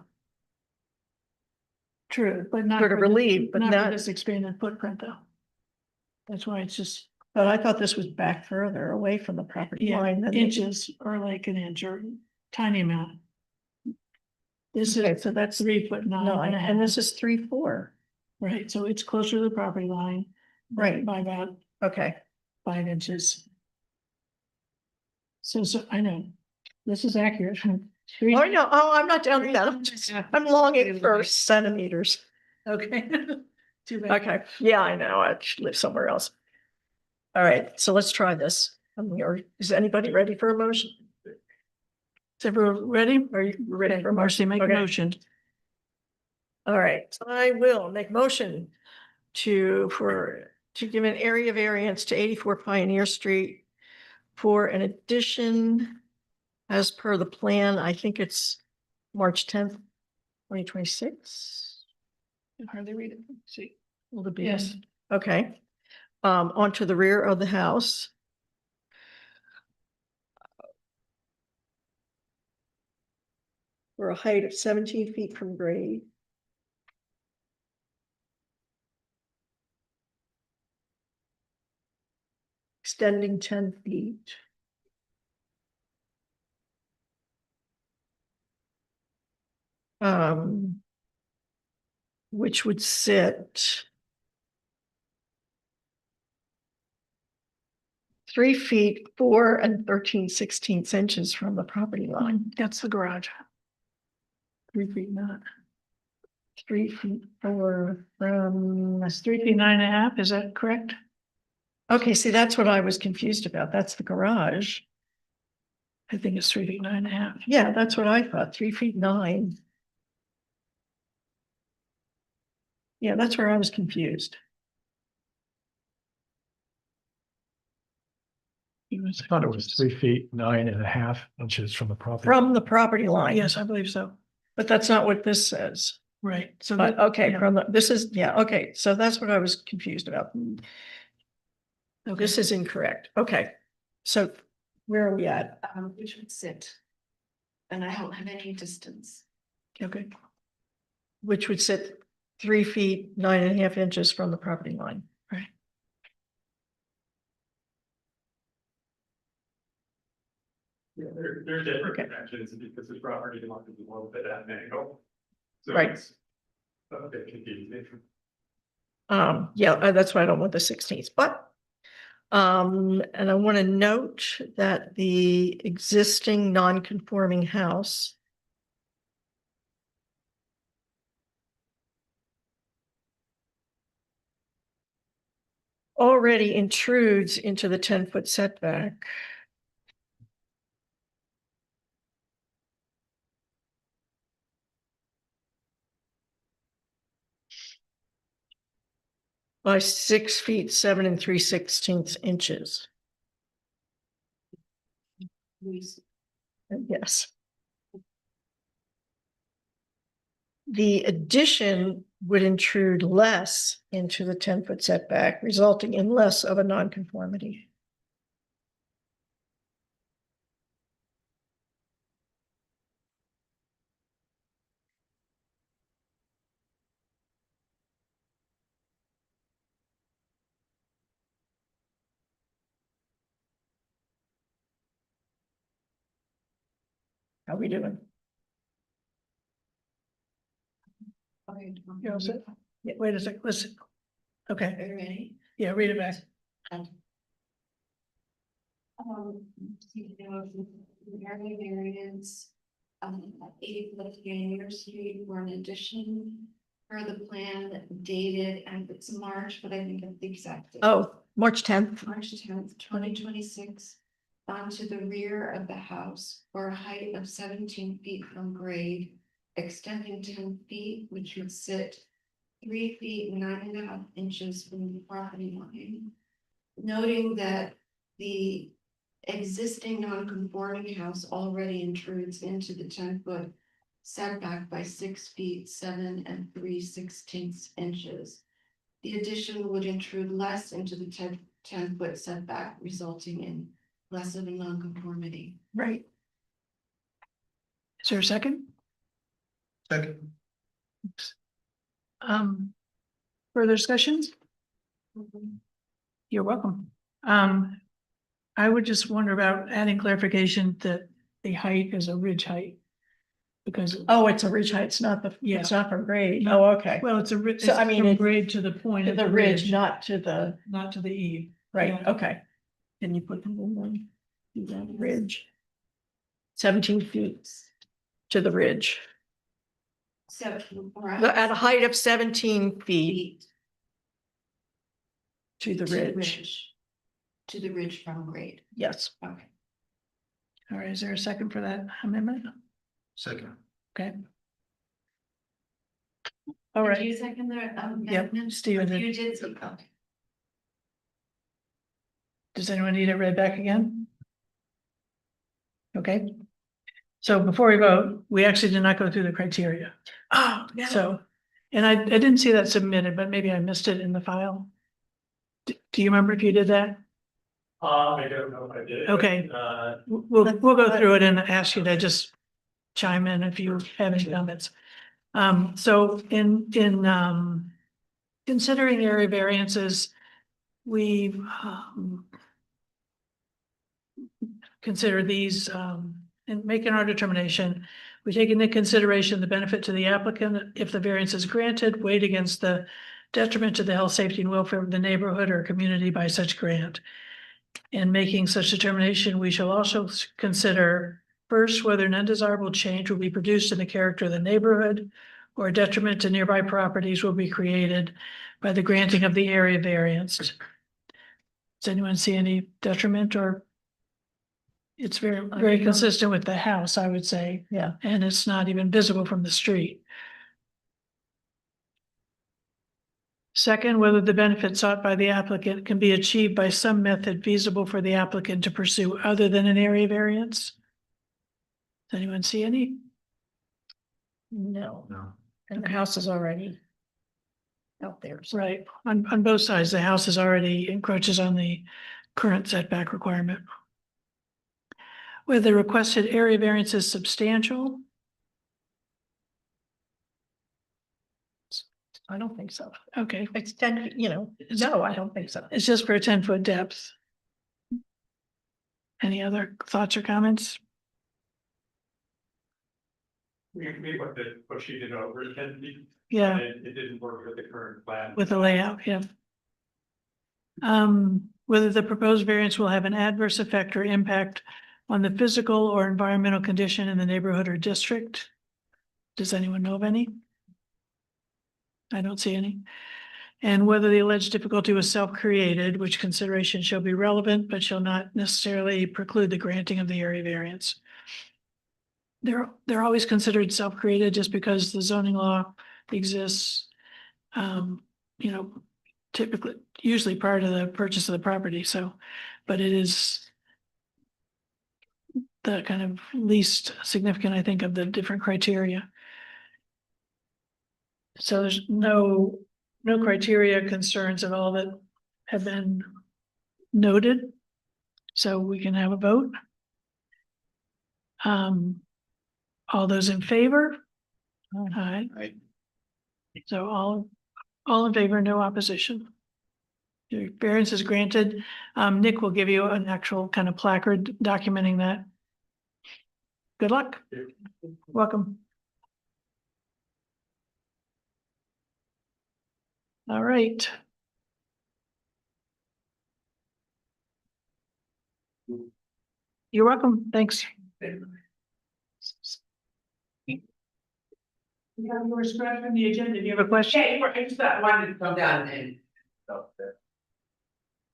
[SPEAKER 5] true, but not.
[SPEAKER 8] sort of
[SPEAKER 5] for this-
[SPEAKER 8] relieved, but
[SPEAKER 5] for
[SPEAKER 8] not,
[SPEAKER 5] this expanded footprint though. That's why it's just,
[SPEAKER 8] but I thought this was back further away from the property
[SPEAKER 5] yeah,
[SPEAKER 8] line. than
[SPEAKER 5] inches or like an inch or tiny amount. This
[SPEAKER 8] Okay.
[SPEAKER 5] is, so that's 3'9"
[SPEAKER 8] No,
[SPEAKER 5] and a half.
[SPEAKER 8] and this is 3/4,
[SPEAKER 5] Right, so it's closer to the property line.
[SPEAKER 8] Right.
[SPEAKER 5] By about
[SPEAKER 8] okay.
[SPEAKER 5] 5 inches. So I know, this is accurate.
[SPEAKER 8] Oh, I know, oh, I'm not down to that, I'm long at first centimeters.
[SPEAKER 5] Okay. Too bad.
[SPEAKER 8] Okay, yeah, I know, I live somewhere else. All right, so let's try this. Is anybody ready for a motion?
[SPEAKER 5] Is everyone ready?
[SPEAKER 8] Are you ready
[SPEAKER 5] Okay,
[SPEAKER 8] for a
[SPEAKER 5] Marcy,
[SPEAKER 8] motion?
[SPEAKER 5] make a
[SPEAKER 8] Okay.
[SPEAKER 5] motion.
[SPEAKER 8] All right, I will make motion to give an area variance to 84 Pioneer Street for an addition as per the plan. I think it's March 10th, 2026.
[SPEAKER 5] Can hardly read it. See. Will the be?
[SPEAKER 8] Yes. Okay. Onto the rear of the house. For a height of 17 feet from grade. Extending 10 feet. Which would sit 3 feet, 4 and 13/16 from the property line.
[SPEAKER 5] That's the garage. 3 feet, not.
[SPEAKER 8] 3 feet, 4 from,
[SPEAKER 5] That's 3 feet 9.5, is that correct?
[SPEAKER 8] okay, see, that's what I was confused about. That's the garage.
[SPEAKER 5] I think it's 3 feet 9.5.
[SPEAKER 8] Yeah, that's what I thought, 3 feet 9. Yeah, that's where I was confused.
[SPEAKER 3] I thought it was 3 feet 9.5 inches from the property.
[SPEAKER 8] From the property line.
[SPEAKER 5] Yes, I believe so.
[SPEAKER 8] But that's not what this says.
[SPEAKER 5] Right, so.
[SPEAKER 8] But
[SPEAKER 5] that-
[SPEAKER 8] okay,
[SPEAKER 5] yeah.
[SPEAKER 8] from the, this is, yeah, okay, so that's what I was confused about.
[SPEAKER 5] Okay.
[SPEAKER 8] This is incorrect. Okay. So where are we at?
[SPEAKER 2] Which would sit. And I don't have any distance.
[SPEAKER 5] Okay,
[SPEAKER 8] Which would sit 3 feet, 9.5 inches from the property line.
[SPEAKER 5] right.
[SPEAKER 4] Yeah, they're different
[SPEAKER 8] Okay.
[SPEAKER 4] dimensions because the property line is a little bit at an angle. So
[SPEAKER 8] Right.
[SPEAKER 4] it's a bit confusing.
[SPEAKER 8] Yeah, that's why I don't want the 16th, but. And I want to note that the existing non-conforming house. Already intrudes into the 10-foot setback. By 6 feet, 7 and 3/16 inches. Yes. The addition would intrude less into the 10-foot setback, resulting in less of a nonconformity. How we doing?
[SPEAKER 2] Okay.
[SPEAKER 5] You all set? Yeah, wait a sec, listen. Okay,
[SPEAKER 2] Are you ready?
[SPEAKER 5] yeah, read it back.
[SPEAKER 2] Area variance, at 80 Pioneer Street for an addition per the plan dated, and it's March, but I think it's the exact date.
[SPEAKER 8] Oh, March 10th.
[SPEAKER 2] March 10th, 2026, onto the rear of the house for a height of 17 feet from grade, extending 10 feet, which would sit 3 feet 9.5 inches from the property line. Noting that the existing non-conforming house already intrudes into the 10-foot setback by 6 feet 7 and 3/16 inches. The addition would intrude less into the 10-foot setback, resulting in less of a nonconformity.
[SPEAKER 8] Right.
[SPEAKER 5] Is there a second?
[SPEAKER 3] Second.
[SPEAKER 5] Further discussions? You're welcome. I would just wonder about adding clarification that the height is a ridge height. Because,
[SPEAKER 8] Oh, it's a ridge height. It's not the,
[SPEAKER 5] Yeah.
[SPEAKER 8] it's not from grade.
[SPEAKER 5] No.
[SPEAKER 8] Oh, okay.
[SPEAKER 5] well, it's a ridge,
[SPEAKER 8] So, I mean,
[SPEAKER 5] from
[SPEAKER 8] it's
[SPEAKER 5] grade to the point
[SPEAKER 8] To
[SPEAKER 5] of
[SPEAKER 8] the ridge, not to the,
[SPEAKER 5] not to the eve.
[SPEAKER 8] right,
[SPEAKER 5] Yeah.
[SPEAKER 8] okay. Can you put the one, do that ridge? 17 feet to the ridge.
[SPEAKER 2] So.
[SPEAKER 8] At a height of 17 feet to the ridge.
[SPEAKER 2] To the ridge from grade.
[SPEAKER 8] Yes.
[SPEAKER 2] Okay.
[SPEAKER 5] All right, is there a second for that amendment?
[SPEAKER 3] Second.
[SPEAKER 5] Okay. All right.
[SPEAKER 2] Did you second the
[SPEAKER 5] Yep,
[SPEAKER 2] amendment?
[SPEAKER 5] Steven did.
[SPEAKER 2] You did, okay.
[SPEAKER 5] Does anyone need it read back again? Okay. So before we vote, we actually did not go through the criteria.
[SPEAKER 8] Oh, no.
[SPEAKER 5] So, and I didn't see that submitted, but maybe I missed it in the file. Do you remember if you did that?
[SPEAKER 4] I don't know if I did.
[SPEAKER 5] Okay. We'll go through it and ask you to just chime in if you have any comments. So in considering area variances, we consider these and making our determination. We take into consideration the benefit to the applicant if the variance is granted, weighed against the detriment to the health, safety, and welfare of the neighborhood or community by such grant. In making such determination, we shall also consider first, whether an undesirable change will be produced in the character of the neighborhood or a detriment to nearby properties will be created by the granting of the area variance. Does anyone see any detriment or? It's very consistent with the house, I would say.
[SPEAKER 8] Yeah.
[SPEAKER 5] And it's not even visible from the street. Second, whether the benefit sought by the applicant can be achieved by some method feasible for the applicant to pursue other than an area variance. Does anyone see any?
[SPEAKER 8] No,
[SPEAKER 1] No.
[SPEAKER 8] and the
[SPEAKER 5] Okay.
[SPEAKER 8] house is already out there. So
[SPEAKER 5] Right, on both sides, the house is already encroaches on the current setback requirement. Whether the requested area variance is substantial,
[SPEAKER 8] I don't think so.
[SPEAKER 5] okay,
[SPEAKER 8] It's 10, no, I don't think so.
[SPEAKER 5] it's just for a 10-foot depth. Any other thoughts or comments?
[SPEAKER 4] We what she did over 10 feet.
[SPEAKER 5] Yeah,
[SPEAKER 4] It didn't work with the current plan.
[SPEAKER 5] with the layout, yeah. Whether the proposed variance will have an adverse effect or impact on the physical or environmental condition in the neighborhood or district. Does anyone know of any? I don't see any. And whether the alleged difficulty was self-created, which consideration shall be relevant, but shall not necessarily preclude the granting of the area variance. They're always considered self-created just because the zoning law exists. Typically, usually prior to the purchase of the property, so, but it is the kind of least significant, I think, of the different criteria. So there's no criteria concerns at all that have been noted. So we can have a vote. All those in favor? Aye.
[SPEAKER 1] Aye.
[SPEAKER 5] So all in favor, no opposition. Your variance is granted. Nick will give you an actual kind of placard documenting that. Good luck. Welcome. All right. You're welcome. Thanks. You have your scratch on the agenda. Do you have a question?
[SPEAKER 9] Yeah, I just wanted to come down and.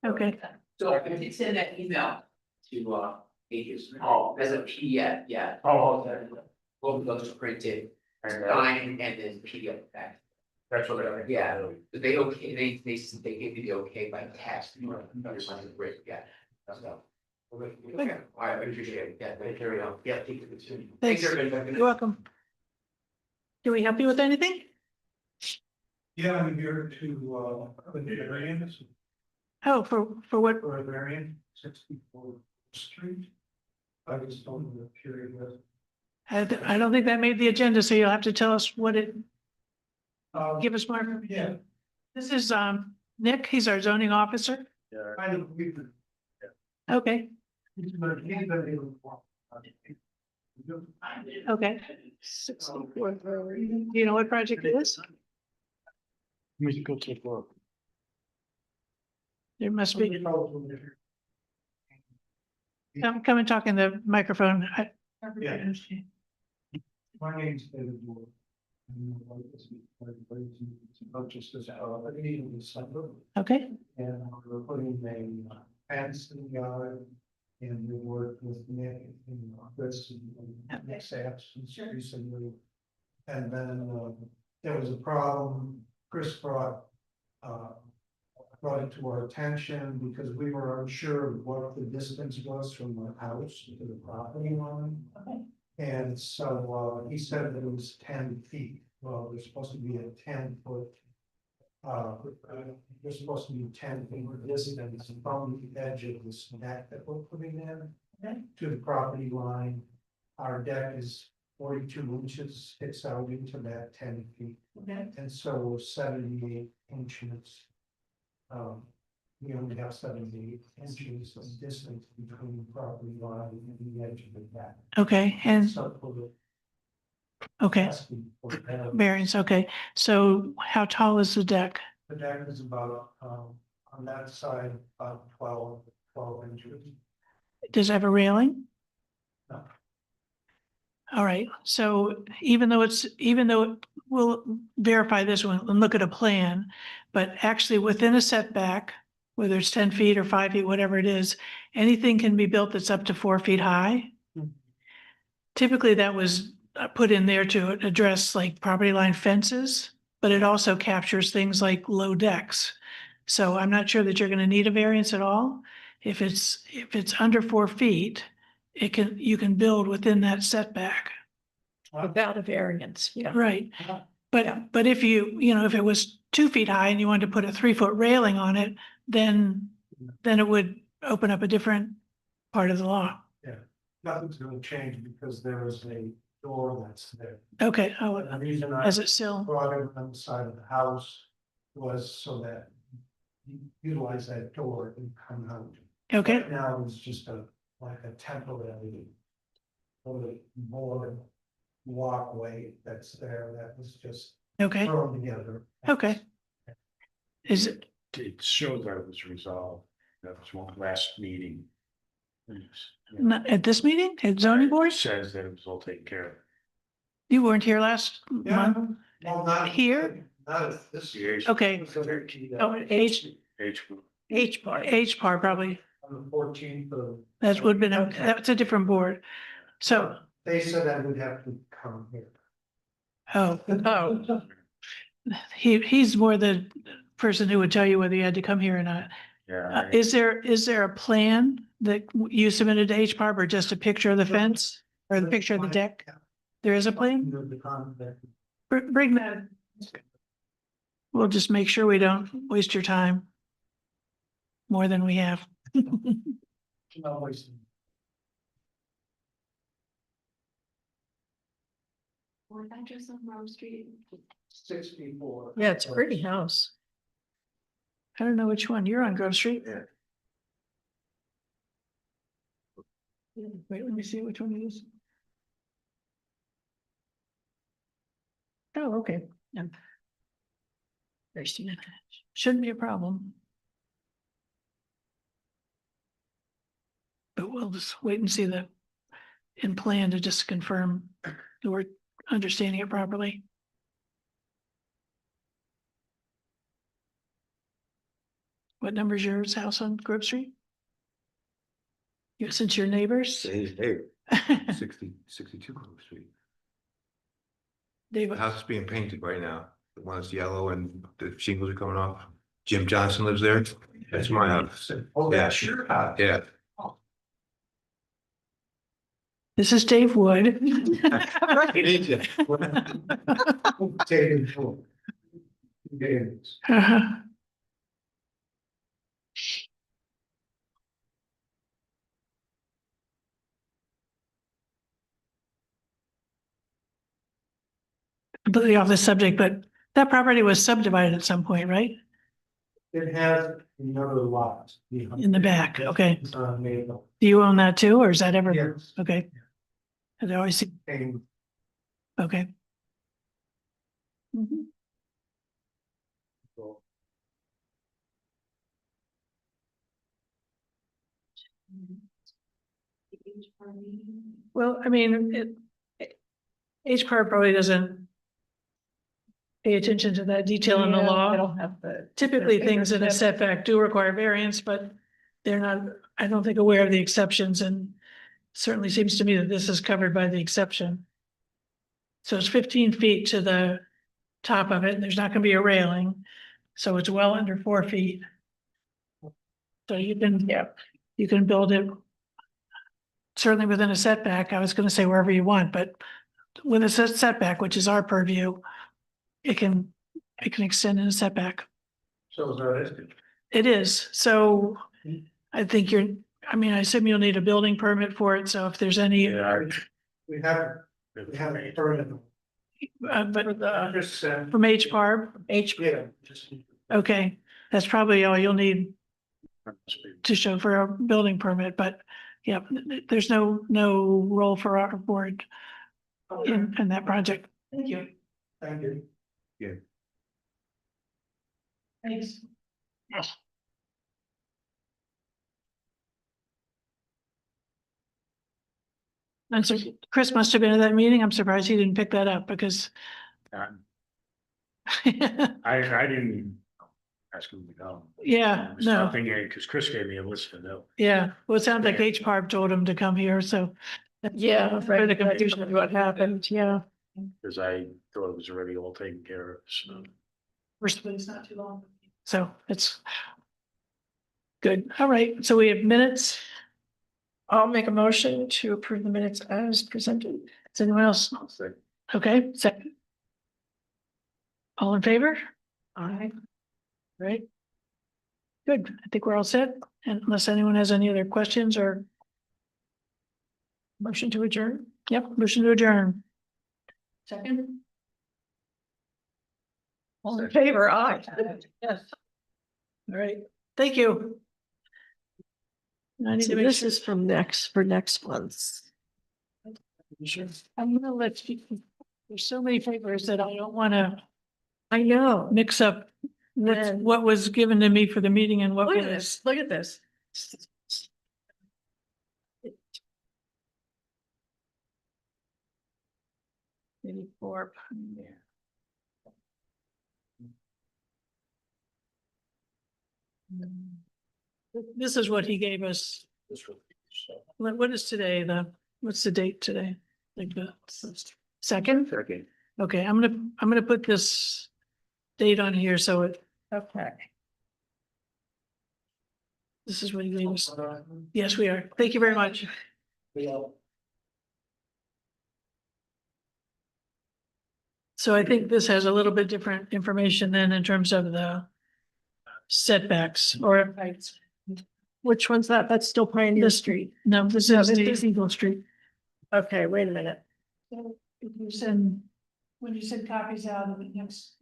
[SPEAKER 5] Okay.
[SPEAKER 9] So I did send that email to Aegis, as a PDF, yeah.
[SPEAKER 4] Oh, okay.
[SPEAKER 9] Both of those are printed, signed, and then PDF back.
[SPEAKER 4] That's what I.
[SPEAKER 9] Yeah, they okay, they gave me the okay by text. Great, yeah. So. Okay, I appreciate it, yeah, thank you, yeah, thank you.
[SPEAKER 5] Thanks.
[SPEAKER 9] everybody.
[SPEAKER 5] You're welcome. Can we help you with anything?
[SPEAKER 3] Yeah, I'm here to, the variance,
[SPEAKER 5] Oh, for what?
[SPEAKER 3] for a variance, 64 Street. I was told the period was.
[SPEAKER 5] I don't think that made the agenda, so you'll have to tell us what it, give us more. information.
[SPEAKER 3] Yeah,
[SPEAKER 5] This is Nick, he's our zoning officer.
[SPEAKER 3] kind of, we've.
[SPEAKER 5] Okay,
[SPEAKER 3] He's been able to.
[SPEAKER 5] okay. 64. Do you know what project it is?
[SPEAKER 3] Musical to work.
[SPEAKER 5] There must be. Come and talk in the microphone.
[SPEAKER 3] Yeah. My name's David Moore. Purchased this property in December,
[SPEAKER 5] Okay,
[SPEAKER 3] and we're putting a fence in the yard. And we worked with Nick and Chris and Nick's absence recently. And then there was a problem. Chris brought it to our attention because we were unsure of what the distance was from the house to the property line. And so he said that it was 10 feet. Well, there's supposed to be a 10-foot. There's supposed to be 10 feet distance from the edge of this deck that we're putting in to the property line. Our deck is 42 inches, sticks out into that 10 feet. And so we're 78 inches. We only have 78 inches of distance between the property line and the edge of the deck.
[SPEAKER 5] okay, and,
[SPEAKER 3] So we're
[SPEAKER 5] okay,
[SPEAKER 3] asking for that.
[SPEAKER 5] variance, okay. So how tall is the deck?
[SPEAKER 3] The deck is about, on that side, about 12, 12 inches.
[SPEAKER 5] Does it have a railing?
[SPEAKER 3] No.
[SPEAKER 5] All right, so even though we'll verify this one and look at a plan, but actually within a setback, whether it's 10 feet or 5 feet, whatever it is, anything can be built that's up to 4 feet high. Typically, that was put in there to address like property line fences, but it also captures things like low decks. So I'm not sure that you're gonna need a variance at all. If it's under 4 feet, you can build within that setback.
[SPEAKER 8] Without a variance, yeah.
[SPEAKER 5] Right, but if if it was 2 feet high and you wanted to put a 3-foot railing on it, then it would open up a different part of the law.
[SPEAKER 3] Nothing's gonna change because there is a door that's there.
[SPEAKER 5] Okay,
[SPEAKER 3] The reason I
[SPEAKER 5] as it still,
[SPEAKER 3] brought it on the side of the house was so that you utilize that door and come out.
[SPEAKER 5] okay,
[SPEAKER 3] Right now, it's just like a temporary board walkway that's there that was just
[SPEAKER 5] okay,
[SPEAKER 3] thrown together.
[SPEAKER 5] okay. Is it,
[SPEAKER 10] It showed that it was resolved. That was one last meeting.
[SPEAKER 5] not at this meeting, at zoning board?
[SPEAKER 10] It says that it was all taken care of.
[SPEAKER 5] You weren't here last month?
[SPEAKER 3] Well, not
[SPEAKER 5] Here?
[SPEAKER 3] Not this year.
[SPEAKER 5] Okay. Oh, H part probably,
[SPEAKER 3] On the 14th of.
[SPEAKER 5] that would have been, that's a different board. So,
[SPEAKER 3] They said I would have to come here.
[SPEAKER 5] oh, he's more the person who would tell you whether you had to come here or not.
[SPEAKER 10] Yeah.
[SPEAKER 5] Is there a plan that you submitted to HPARB or just a picture of the fence or the picture of the deck? There is a plan? Bring that. We'll just make sure we don't waste your time more than we have.
[SPEAKER 3] Not wasting.
[SPEAKER 2] What address on Rome Street?
[SPEAKER 3] 64.
[SPEAKER 8] Yeah, it's a pretty house.
[SPEAKER 5] I don't know which one. You're on Grove Street.
[SPEAKER 3] Yeah.
[SPEAKER 5] Wait, let me see which one it is. Oh, okay. Yeah. Shouldn't be a problem. But we'll just wait and see the in plan to just confirm that we're understanding it properly. What number is your house on Grove Street? Since you're neighbors?
[SPEAKER 11] Hey, 62 Grove Street. The
[SPEAKER 5] David,
[SPEAKER 11] house is being painted right now. The one that's yellow and the shingles are coming off. Jim Johnson lives there. That's my house.
[SPEAKER 3] Oh,
[SPEAKER 11] Yeah.
[SPEAKER 3] that's your.
[SPEAKER 11] Yeah.
[SPEAKER 5] this is Dave Wood.
[SPEAKER 3] Taken for. Games.
[SPEAKER 5] Uh-huh. Completely off the subject, but that property was subdivided at some point, right?
[SPEAKER 3] It has another lot.
[SPEAKER 5] In the back, okay.
[SPEAKER 3] It's on Maple.
[SPEAKER 5] Do you own that too, or is that ever?
[SPEAKER 3] Yes.
[SPEAKER 5] Okay. I always see,
[SPEAKER 3] And
[SPEAKER 5] okay. Mhm. Well, I mean, HPAR probably doesn't pay attention to that detail in the
[SPEAKER 8] Yeah,
[SPEAKER 5] law.
[SPEAKER 8] I don't have the.
[SPEAKER 5] Typically,
[SPEAKER 8] their
[SPEAKER 5] things in a
[SPEAKER 8] fingertips.
[SPEAKER 5] setback do require variance, but they're not, I don't think, aware of the exceptions, and certainly seems to me that this is covered by the exception. So it's 15 feet to the top of it, and there's not gonna be a railing, so it's well under 4 feet. So you can build it certainly within a setback. I was gonna say wherever you want, but with a setback, which is our purview, it can extend in a setback.
[SPEAKER 3] so is that it?
[SPEAKER 5] It is, so I think I assume you'll need a building permit for it, so if there's any,
[SPEAKER 10] Yeah.
[SPEAKER 3] We have a permit.
[SPEAKER 5] but
[SPEAKER 3] Just,
[SPEAKER 5] from HPARB,
[SPEAKER 3] yeah, just.
[SPEAKER 5] okay, that's probably all you'll need to show for a building permit, but yeah, there's no role for our board in that project.
[SPEAKER 3] Thank you. Thank you.
[SPEAKER 5] Thanks. And so Chris must have been at that meeting. I'm surprised he didn't pick that up because.
[SPEAKER 10] I didn't ask him to come.
[SPEAKER 5] Yeah, no,
[SPEAKER 10] Because Chris gave me a list of notes.
[SPEAKER 5] yeah. Well, it sounds like H-Parb told him to come here, so.
[SPEAKER 8] Yeah, right,
[SPEAKER 5] The
[SPEAKER 8] that's
[SPEAKER 5] confusion.
[SPEAKER 8] usually what happened, yeah.
[SPEAKER 10] Because I thought it was already all taken care of, so.
[SPEAKER 5] First place, not too long. So it's. Good. All right. So we have minutes.
[SPEAKER 8] I'll make a motion to approve the minutes as presented.
[SPEAKER 5] Does anyone else? Okay, second. All in favor?
[SPEAKER 8] Aye.
[SPEAKER 5] Right. Good. I think we're all set. And unless anyone has any other questions or.
[SPEAKER 8] Motion to adjourn?
[SPEAKER 5] Yep, motion to adjourn. Second.
[SPEAKER 8] All in favor, aye.
[SPEAKER 5] Yes. All right. Thank you. I need
[SPEAKER 8] So
[SPEAKER 5] to make
[SPEAKER 8] this
[SPEAKER 5] sure.
[SPEAKER 8] is for next month's.
[SPEAKER 5] I'm gonna let you, there's so many papers that I don't wanna
[SPEAKER 8] I know.
[SPEAKER 5] mix up
[SPEAKER 8] Man.
[SPEAKER 5] what was given to me for the meeting and what
[SPEAKER 8] Look at
[SPEAKER 5] was.
[SPEAKER 8] this, look at this.
[SPEAKER 5] Maybe This is what he gave us. What is today? What's the date today? Like the second?
[SPEAKER 11] Second.
[SPEAKER 5] Okay, I'm gonna put this date on here, so
[SPEAKER 8] Okay.
[SPEAKER 5] this is what he gave us. Yes, we are. Thank you very much. So I think this has a little bit different information than in terms of the setbacks or.
[SPEAKER 8] Which one's that? That's still Pioneer
[SPEAKER 5] This-
[SPEAKER 8] Street.
[SPEAKER 5] No, this
[SPEAKER 8] No,
[SPEAKER 5] is
[SPEAKER 8] this
[SPEAKER 5] the
[SPEAKER 8] is-
[SPEAKER 5] Eagle Street.
[SPEAKER 8] Okay, wait a minute.
[SPEAKER 5] So if you send, when you send copies out of the next,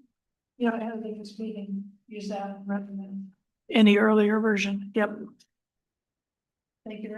[SPEAKER 5] ahead of the next meeting, use that rather than. Any earlier version. Yep. Thank you very much.